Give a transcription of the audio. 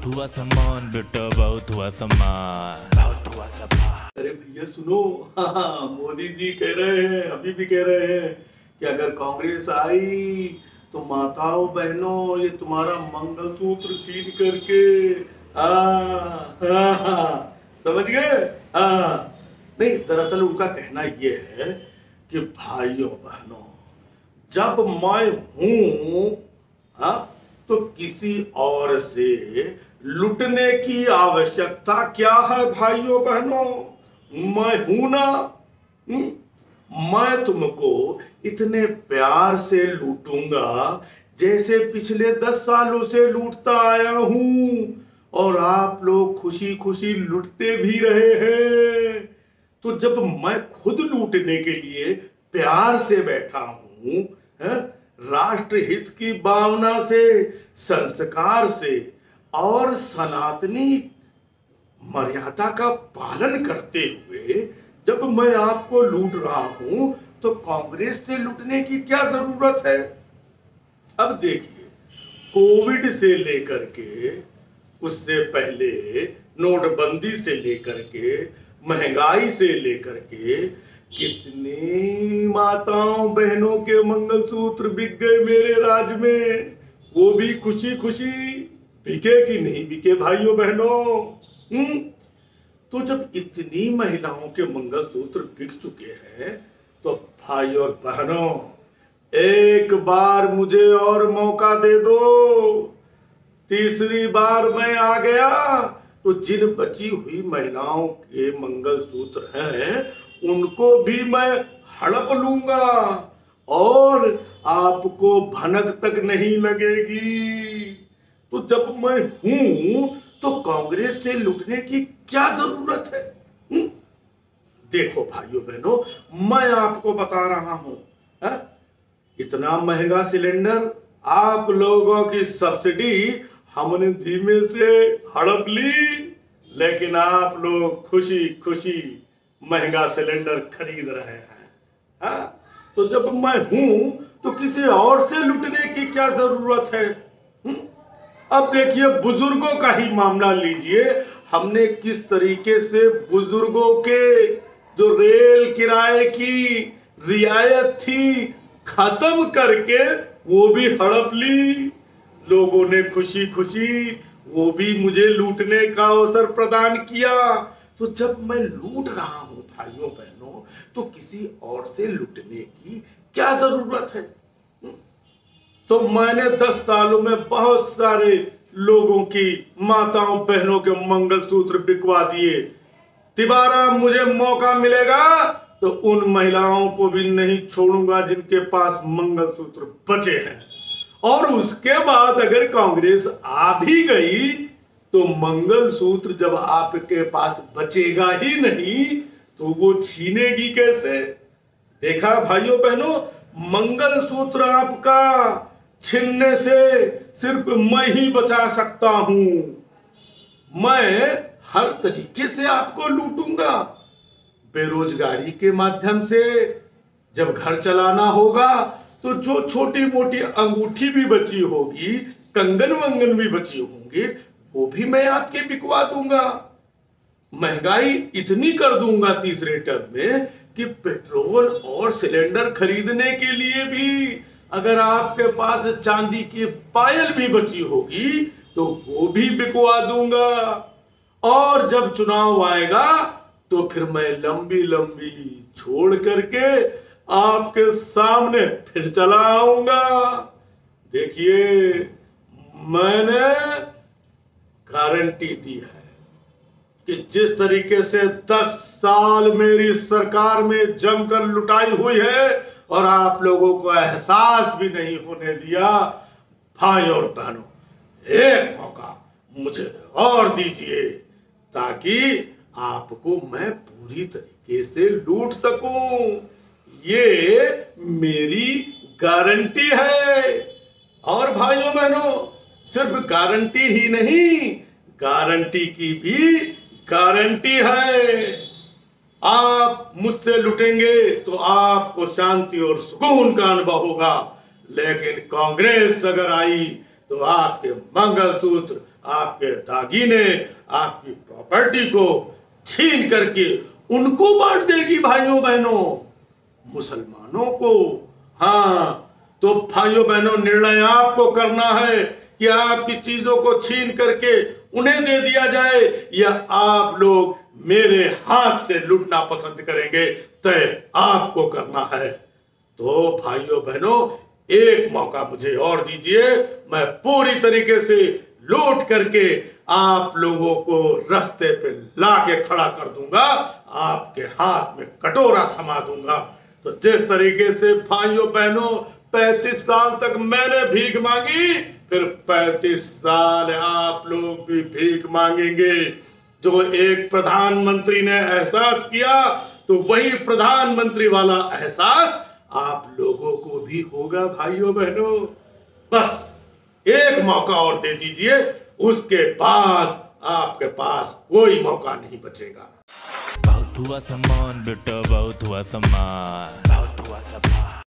हुआ सामान बेटा, बहुत हुआ सामान, बहुत हुआ सामान। अरे भैया सुनो, हाँ, मोदी जी कह रहे हैं, अभी भी कह रहे हैं कि अगर कांग्रेस आई तो माताओं बहनों ये तुम्हारा मंगलसूत्र छीन करके, हाँ हाँ हाँ, समझ गए? हाँ, नहीं दरअसल उनका कहना ये है कि भाइयों बहनों जब मैं हूं, हाँ, तो किसी और से लुटने की आवश्यकता क्या है भाइयों बहनों? मैं हूं ना। मैं तुमको इतने प्यार से लूटूंगा जैसे पिछले 10 सालों से लूटता आया हूं, और आप लोग खुशी खुशी लूटते भी रहे हैं। तो जब मैं खुद लूटने के लिए प्यार से बैठा हूं, राष्ट्र हित की भावना से, संस्कार से और सनातनी मर्यादा का पालन करते हुए जब मैं आपको लूट रहा हूं, तो कांग्रेस से लूटने की क्या जरूरत है? अब देखिए, कोविड से लेकर के, उससे पहले नोटबंदी से लेकर के, महंगाई से लेकर के कितनी माताओं बहनों के मंगलसूत्र बिक गए मेरे राज में। वो भी खुशी खुशी, बिके कि नहीं बिके भाइयों बहनों? तो जब इतनी महिलाओं के मंगलसूत्र बिक चुके हैं, तो भाई और बहनों एक बार मुझे और मौका दे दो। तीसरी बार मैं आ गया तो जिन बची हुई महिलाओं के मंगलसूत्र हैं उनको भी मैं हड़प लूंगा और आपको भनक तक नहीं लगेगी। तो जब मैं हूं तो कांग्रेस से लूटने की क्या जरूरत है? देखो भाइयों बहनों, मैं आपको बता रहा हूं, इतना महंगा सिलेंडर, आप लोगों की सब्सिडी हमने धीमे से हड़प ली, लेकिन आप लोग खुशी खुशी महंगा सिलेंडर खरीद रहे हैं। तो जब मैं हूं तो किसी और से लूटने की क्या जरूरत है? अब देखिए, बुजुर्गों का ही मामला लीजिए। हमने किस तरीके से बुजुर्गों के जो रेल किराए की रियायत थी खत्म करके वो भी हड़प ली। लोगों ने खुशी खुशी वो भी मुझे लूटने का अवसर प्रदान किया। तो जब मैं लूट रहा हूं भाइयों बहनों, तो किसी और से लूटने की क्या जरूरत है? तो मैंने 10 सालों में बहुत सारे लोगों की माताओं बहनों के मंगलसूत्र बिकवा दिए। तिबारा मुझे मौका मिलेगा तो उन महिलाओं को भी नहीं छोड़ूंगा जिनके पास मंगलसूत्र बचे हैं। और उसके बाद अगर कांग्रेस आ भी गई तो मंगलसूत्र जब आपके पास बचेगा ही नहीं तो वो छीनेगी कैसे? देखा भाइयों बहनों, मंगलसूत्र आपका छीनने से सिर्फ मैं ही बचा सकता हूं। मैं हर तरीके से आपको लूटूंगा। बेरोजगारी के माध्यम से जब घर चलाना होगा तो जो छोटी मोटी अंगूठी भी बची होगी, कंगन वंगन भी बची होंगे, वो भी मैं आपके बिकवा दूंगा। महंगाई इतनी कर दूंगा तीसरे टर्म में कि पेट्रोल और सिलेंडर खरीदने के लिए भी अगर आपके पास चांदी की पायल भी बची होगी तो वो भी बिकवा दूंगा। और जब चुनाव आएगा तो फिर मैं लंबी लंबी छोड़ करके आपके सामने फिर चला आऊंगा। देखिए, मैंने गारंटी दी है कि जिस तरीके से 10 साल मेरी सरकार में जमकर लुटाई हुई है और आप लोगों को एहसास भी नहीं होने दिया, भाई और बहनों एक मौका मुझे और दीजिए ताकि आपको मैं पूरी तरीके से लूट सकूं। ये मेरी गारंटी है। और भाइयों बहनों, सिर्फ गारंटी ही नहीं, गारंटी की भी गारंटी है। आप मुझसे लुटेंगे तो आपको शांति और सुकून का अनुभव होगा, लेकिन कांग्रेस अगर आई तो आपके मंगलसूत्र, आपके दागिने, आपकी प्रॉपर्टी को छीन करके उनको बांट देगी भाइयों बहनों, मुसलमानों को। हाँ, तो भाइयों बहनों, निर्णय आपको करना है कि आपकी चीजों को छीन करके उन्हें दे दिया जाए या आप लोग मेरे हाथ से लूटना पसंद करेंगे, तय आपको करना है। तो भाइयों बहनों, एक मौका मुझे और दीजिए, मैं पूरी तरीके से लूट करके आप लोगों को रास्ते पे लाके खड़ा कर दूंगा, आपके हाथ में कटोरा थमा दूंगा। तो जिस तरीके से भाइयों बहनों 35 साल तक मैंने भीख मांगी, फिर 35 साल आप लोग भी भीख मांगेंगे। जो एक प्रधानमंत्री ने एहसास किया, तो वही प्रधानमंत्री वाला एहसास आप लोगों को भी होगा भाइयों बहनों। बस एक मौका और दे दीजिए, उसके बाद आपके पास कोई मौका नहीं बचेगा। बहुत हुआ सम्मान बेटा, बहुत हुआ सम्मान, बहुत हुआ सम्मान।